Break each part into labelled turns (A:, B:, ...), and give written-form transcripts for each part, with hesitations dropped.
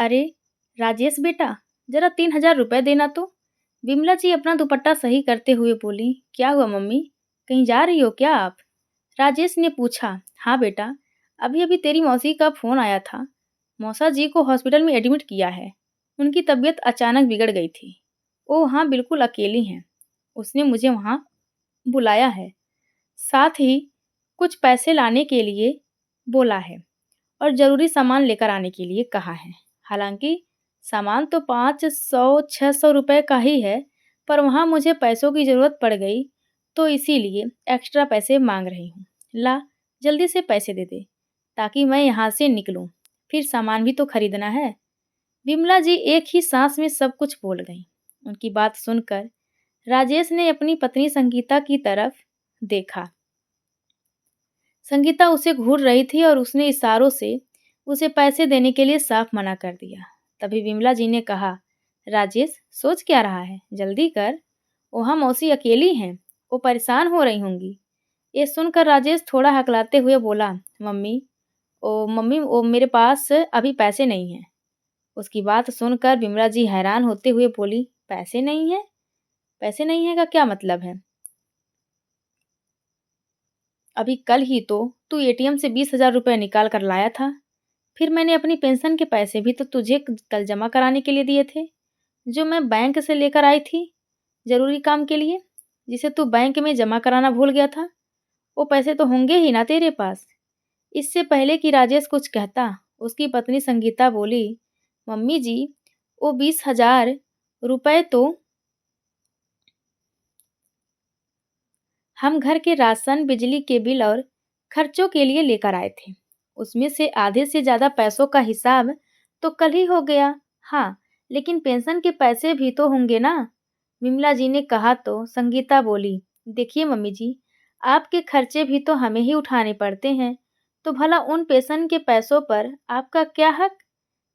A: अरे राजेश बेटा, जरा 3,000 रुपए देना तो। विमला जी अपना दुपट्टा सही करते हुए बोली। क्या हुआ मम्मी, कहीं जा रही हो क्या आप? राजेश ने पूछा। हाँ बेटा, अभी अभी तेरी मौसी का फोन आया था। मौसा जी को हॉस्पिटल में एडमिट किया है। उनकी तबीयत अचानक बिगड़ गई थी। वो वहाँ बिल्कुल अकेली हैं। उसने मुझे वहाँ बुलाया है, साथ ही कुछ पैसे लाने के लिए बोला है और ज़रूरी सामान लेकर आने के लिए कहा है। हालांकि सामान तो 500-600 रुपए का ही है, पर वहाँ मुझे पैसों की ज़रूरत पड़ गई, तो इसीलिए एक्स्ट्रा पैसे मांग रही हूँ। ला, जल्दी से पैसे दे दे, ताकि मैं यहाँ से निकलूँ। फिर सामान भी तो खरीदना है। विमला जी एक ही सांस में सब कुछ बोल गईं। उनकी बात सुनकर राजेश ने अपनी पत्नी संगीता की तरफ देखा। संगीता उसे घूर रही थी और उसने इशारों से उसे पैसे देने के लिए साफ मना कर दिया। तभी विमला जी ने कहा, राजेश सोच क्या रहा है, जल्दी कर। वहाँ मौसी अकेली हैं, वो परेशान हो रही होंगी। ये सुनकर राजेश थोड़ा हकलाते हुए बोला, मम्मी वो मेरे पास अभी पैसे नहीं हैं। उसकी बात सुनकर विमला जी हैरान होते हुए बोली, पैसे नहीं है? पैसे नहीं है का क्या मतलब है? अभी कल ही तो तू एटीएम से 20,000 रुपए निकाल कर लाया था। फिर मैंने अपनी पेंशन के पैसे भी तो तुझे कल जमा कराने के लिए दिए थे, जो मैं बैंक से लेकर आई थी जरूरी काम के लिए, जिसे तू बैंक में जमा कराना भूल गया था। वो पैसे तो होंगे ही ना तेरे पास। इससे पहले कि राजेश कुछ कहता, उसकी पत्नी संगीता बोली, मम्मी जी, वो 20,000 रुपए तो हम घर के राशन, बिजली के बिल और खर्चों के लिए लेकर आए थे। उसमें से आधे से ज़्यादा पैसों का हिसाब तो कल ही हो गया। हाँ, लेकिन पेंशन के पैसे भी तो होंगे ना। विमला जी ने कहा तो संगीता बोली, देखिए मम्मी जी, आपके खर्चे भी तो हमें ही उठाने पड़ते हैं, तो भला उन पेंशन के पैसों पर आपका क्या हक?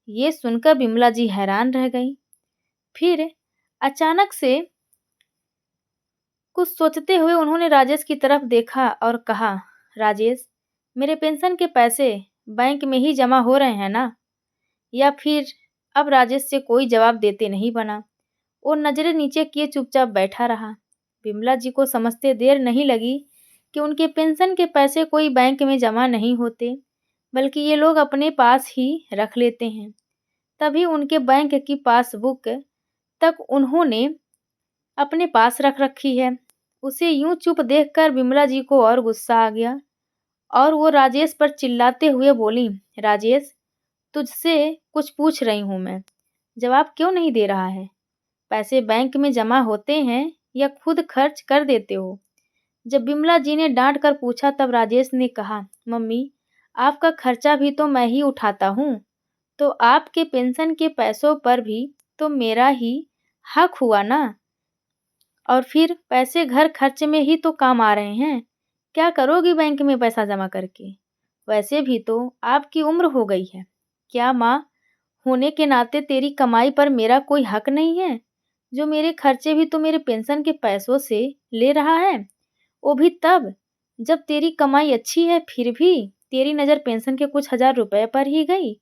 A: ये सुनकर विमला जी हैरान रह गई। फिर अचानक से कुछ सोचते हुए उन्होंने राजेश की तरफ देखा और कहा, राजेश, मेरे पेंशन के पैसे बैंक में ही जमा हो रहे हैं ना? या फिर? अब राजेश से कोई जवाब देते नहीं बना। वो नजरें नीचे किए चुपचाप बैठा रहा। विमला जी को समझते देर नहीं लगी कि उनके पेंशन के पैसे कोई बैंक में जमा नहीं होते, बल्कि ये लोग अपने पास ही रख लेते हैं। तभी उनके बैंक की पासबुक तक उन्होंने अपने पास रख रखी है। उसे यूं चुप देखकर विमला जी को और गुस्सा आ गया और वो राजेश पर चिल्लाते हुए बोली, राजेश, तुझसे कुछ पूछ रही हूं मैं, जवाब क्यों नहीं दे रहा है? पैसे बैंक में जमा होते हैं या खुद खर्च कर देते हो? जब विमला जी ने डांट कर पूछा तब राजेश ने कहा, मम्मी, आपका खर्चा भी तो मैं ही उठाता हूँ, तो आपके पेंशन के पैसों पर भी तो मेरा ही हक हुआ ना। और फिर पैसे घर खर्च में ही तो काम आ रहे हैं। क्या करोगी बैंक में पैसा जमा करके? वैसे भी तो आपकी उम्र हो गई है। क्या माँ होने के नाते तेरी कमाई पर मेरा कोई हक नहीं है, जो मेरे खर्चे भी तो मेरे पेंशन के पैसों से ले रहा है? वो भी तब जब तेरी कमाई अच्छी है, फिर भी तेरी नज़र पेंशन के कुछ हजार रुपए पर ही गई।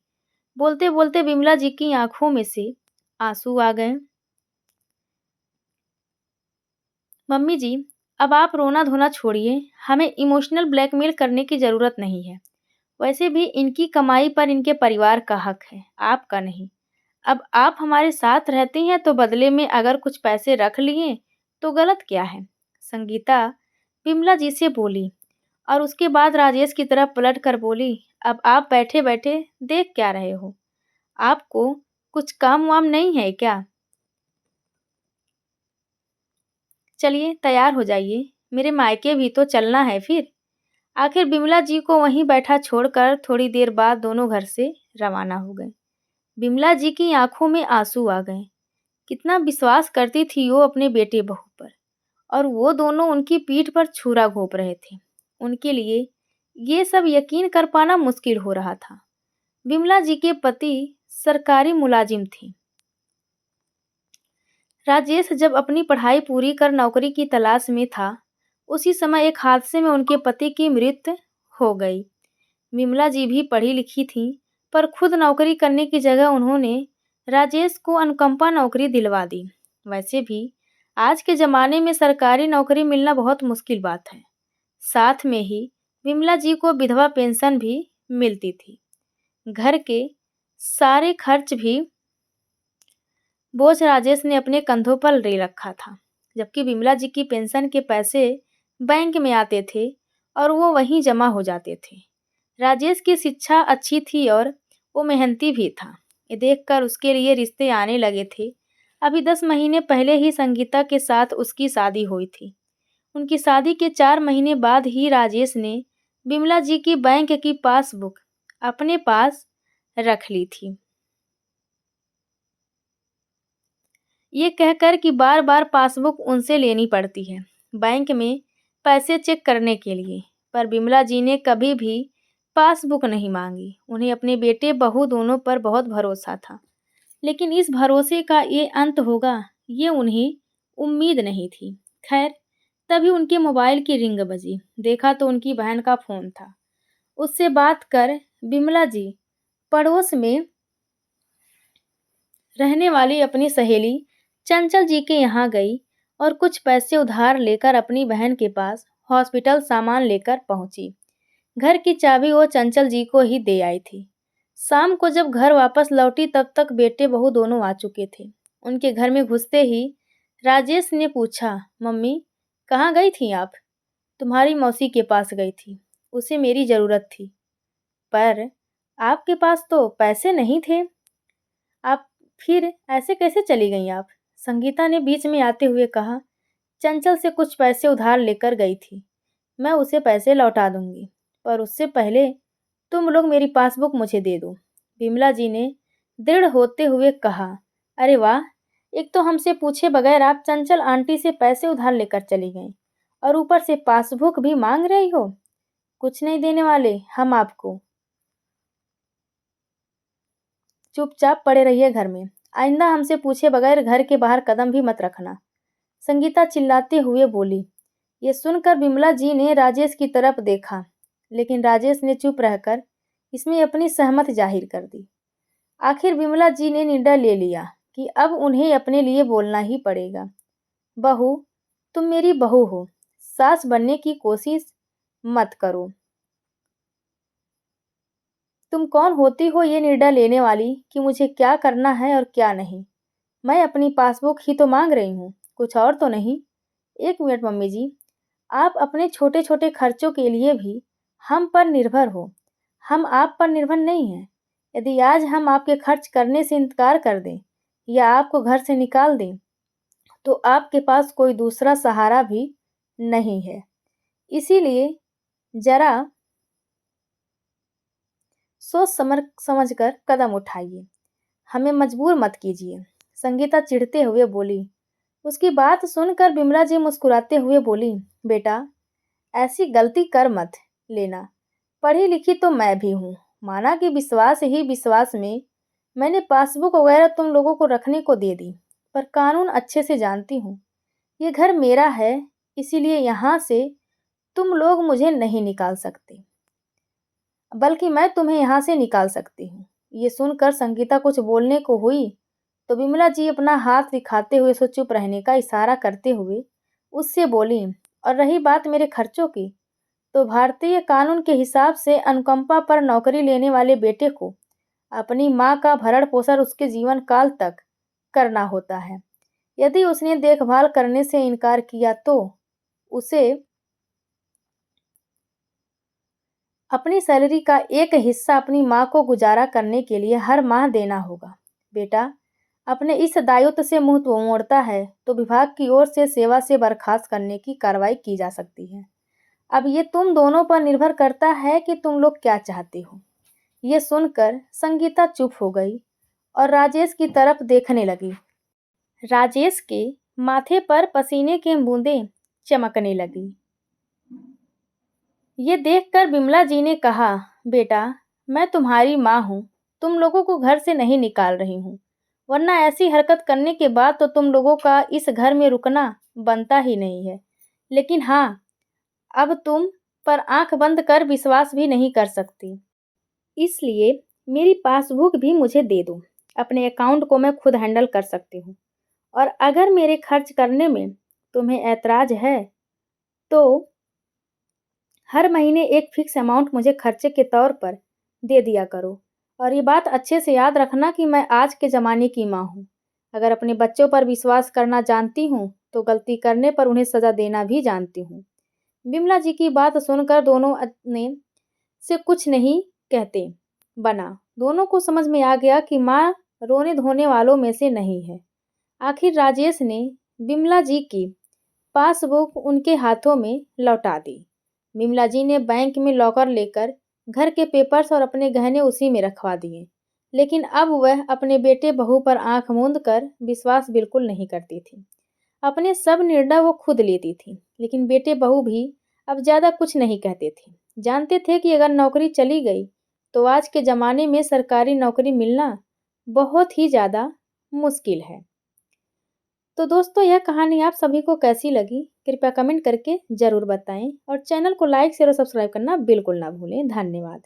A: बोलते बोलते विमला जी की आंखों में से आंसू आ गए। मम्मी जी, अब आप रोना धोना छोड़िए, हमें इमोशनल ब्लैकमेल करने की ज़रूरत नहीं है। वैसे भी इनकी कमाई पर इनके परिवार का हक है, आपका नहीं। अब आप हमारे साथ रहते हैं तो बदले में अगर कुछ पैसे रख लिए तो गलत क्या है? संगीता विमला जी से बोली और उसके बाद राजेश की तरफ पलट कर बोली, अब आप बैठे बैठे देख क्या रहे हो? आपको कुछ काम वाम नहीं है क्या? चलिए तैयार हो जाइए, मेरे मायके भी तो चलना है फिर। आखिर बिमला जी को वहीं बैठा छोड़कर थोड़ी देर बाद दोनों घर से रवाना हो गए। बिमला जी की आंखों में आंसू आ गए। कितना विश्वास करती थी वो अपने बेटे बहू पर, और वो दोनों उनकी पीठ पर छुरा घोंप रहे थे। उनके लिए ये सब यकीन कर पाना मुश्किल हो रहा था। बिमला जी के पति सरकारी मुलाजिम थे। राजेश जब अपनी पढ़ाई पूरी कर नौकरी की तलाश में था, उसी समय एक हादसे में उनके पति की मृत्यु हो गई। विमला जी भी पढ़ी लिखी थीं, पर खुद नौकरी करने की जगह उन्होंने राजेश को अनुकंपा नौकरी दिलवा दी। वैसे भी आज के ज़माने में सरकारी नौकरी मिलना बहुत मुश्किल बात है। साथ में ही विमला जी को विधवा पेंशन भी मिलती थी। घर के सारे खर्च भी बोझ राजेश ने अपने कंधों पर ले रखा था, जबकि विमला जी की पेंशन के पैसे बैंक में आते थे और वो वहीं जमा हो जाते थे। राजेश की शिक्षा अच्छी थी और वो मेहनती भी था। ये देखकर उसके लिए रिश्ते आने लगे थे। अभी 10 महीने पहले ही संगीता के साथ उसकी शादी हुई थी। उनकी शादी के 4 महीने बाद ही राजेश ने विमला जी की बैंक की पासबुक अपने पास रख ली थी। ये कहकर कि बार-बार पासबुक उनसे लेनी पड़ती है बैंक में पैसे चेक करने के लिए, पर विमला जी ने कभी भी पासबुक नहीं मांगी। उन्हें अपने बेटे बहू दोनों पर बहुत भरोसा था, लेकिन इस भरोसे का ये अंत होगा ये उन्हें उम्मीद नहीं थी। खैर, तभी उनके मोबाइल की रिंग बजी। देखा तो उनकी बहन का फ़ोन था। उससे बात कर विमला जी पड़ोस में रहने वाली अपनी सहेली चंचल जी के यहाँ गई और कुछ पैसे उधार लेकर अपनी बहन के पास हॉस्पिटल सामान लेकर पहुंची। घर की चाबी वो चंचल जी को ही दे आई थी। शाम को जब घर वापस लौटी तब तक बेटे बहू दोनों आ चुके थे। उनके घर में घुसते ही राजेश ने पूछा, मम्मी कहाँ गई थी आप? तुम्हारी मौसी के पास गई थी, उसे मेरी ज़रूरत थी। पर आपके पास तो पैसे नहीं थे, आप फिर ऐसे कैसे चली गईं आप? संगीता ने बीच में आते हुए कहा, चंचल से कुछ पैसे उधार लेकर गई थी, मैं उसे पैसे लौटा दूंगी, पर उससे पहले तुम लोग मेरी पासबुक मुझे दे दो। विमला जी ने दृढ़ होते हुए कहा, अरे वाह, एक तो हमसे पूछे बगैर आप चंचल आंटी से पैसे उधार लेकर चली गईं और ऊपर से पासबुक भी मांग रही हो। कुछ नहीं देने वाले हम आपको, चुपचाप पड़े रहिए घर में। आइंदा हमसे पूछे बगैर घर के बाहर कदम भी मत रखना। संगीता चिल्लाते हुए बोली। ये सुनकर विमला जी ने राजेश की तरफ देखा, लेकिन राजेश ने चुप रहकर इसमें अपनी सहमति जाहिर कर दी। आखिर विमला जी ने निर्णय ले लिया कि अब उन्हें अपने लिए बोलना ही पड़ेगा। बहू, तुम मेरी बहू हो, सास बनने की कोशिश मत करो। तुम कौन होती हो ये निर्णय लेने वाली कि मुझे क्या करना है और क्या नहीं? मैं अपनी पासबुक ही तो मांग रही हूँ, कुछ और तो नहीं। एक मिनट मम्मी जी, आप अपने छोटे छोटे खर्चों के लिए भी हम पर निर्भर हो, हम आप पर निर्भर नहीं हैं। यदि आज हम आपके खर्च करने से इनकार कर दें या आपको घर से निकाल दें, तो आपके पास कोई दूसरा सहारा भी नहीं है। इसीलिए जरा सोच समझ कर कदम उठाइए, हमें मजबूर मत कीजिए। संगीता चिढ़ते हुए बोली। उसकी बात सुनकर बिमला जी मुस्कुराते हुए बोली, बेटा ऐसी गलती कर मत लेना, पढ़ी लिखी तो मैं भी हूँ। माना कि विश्वास ही विश्वास में मैंने पासबुक वगैरह तुम लोगों को रखने को दे दी, पर कानून अच्छे से जानती हूँ। ये घर मेरा है, इसीलिए यहाँ से तुम लोग मुझे नहीं निकाल सकते, बल्कि मैं तुम्हें यहाँ से निकाल सकती हूँ। ये सुनकर संगीता कुछ बोलने को हुई तो विमला जी अपना हाथ दिखाते हुए उसको चुप रहने का इशारा करते हुए उससे बोली, और रही बात मेरे खर्चों की, तो भारतीय कानून के हिसाब से अनुकंपा पर नौकरी लेने वाले बेटे को अपनी माँ का भरण पोषण उसके जीवन काल तक करना होता है। यदि उसने देखभाल करने से इनकार किया तो उसे अपनी सैलरी का एक हिस्सा अपनी माँ को गुजारा करने के लिए हर माह देना होगा। बेटा अपने इस दायित्व से मुंह तो मोड़ता है तो विभाग की ओर से सेवा से बर्खास्त करने की कार्रवाई की जा सकती है। अब ये तुम दोनों पर निर्भर करता है कि तुम लोग क्या चाहते हो। ये सुनकर संगीता चुप हो गई और राजेश की तरफ देखने लगी। राजेश के माथे पर पसीने की बूंदें चमकने लगी। ये देखकर बिमला जी ने कहा, बेटा मैं तुम्हारी माँ हूँ, तुम लोगों को घर से नहीं निकाल रही हूँ, वरना ऐसी हरकत करने के बाद तो तुम लोगों का इस घर में रुकना बनता ही नहीं है। लेकिन हाँ, अब तुम पर आंख बंद कर विश्वास भी नहीं कर सकती। इसलिए मेरी पासबुक भी मुझे दे दो। अपने अकाउंट को मैं खुद हैंडल कर सकती हूँ। और अगर मेरे खर्च करने में तुम्हें ऐतराज़ है, तो हर महीने एक फ़िक्स अमाउंट मुझे खर्चे के तौर पर दे दिया करो। और ये बात अच्छे से याद रखना कि मैं आज के ज़माने की माँ हूँ। अगर अपने बच्चों पर विश्वास करना जानती हूँ, तो गलती करने पर उन्हें सज़ा देना भी जानती हूँ। बिमला जी की बात सुनकर दोनों ने से कुछ नहीं कहते बना। दोनों को समझ में आ गया कि माँ रोने-धोने वालों में से नहीं है। आखिर राजेश ने बिमला जी की पासबुक उनके हाथों में लौटा दी। बिमला जी ने बैंक में लॉकर लेकर घर के पेपर्स और अपने गहने उसी में रखवा दिए। लेकिन अब वह अपने बेटे बहू पर आंख मूंद कर विश्वास बिल्कुल नहीं करती थी। अपने सब निर्णय वो खुद लेती थी, लेकिन बेटे बहू भी अब ज़्यादा कुछ नहीं कहते थे। जानते थे कि अगर नौकरी चली गई, तो आज के ज़माने में सरकारी नौकरी मिलना बहुत ही ज़्यादा मुश्किल है। तो दोस्तों, यह कहानी आप सभी को कैसी लगी? कृपया कमेंट करके ज़रूर बताएं और चैनल को लाइक शेयर और सब्सक्राइब करना बिल्कुल ना भूलें। धन्यवाद।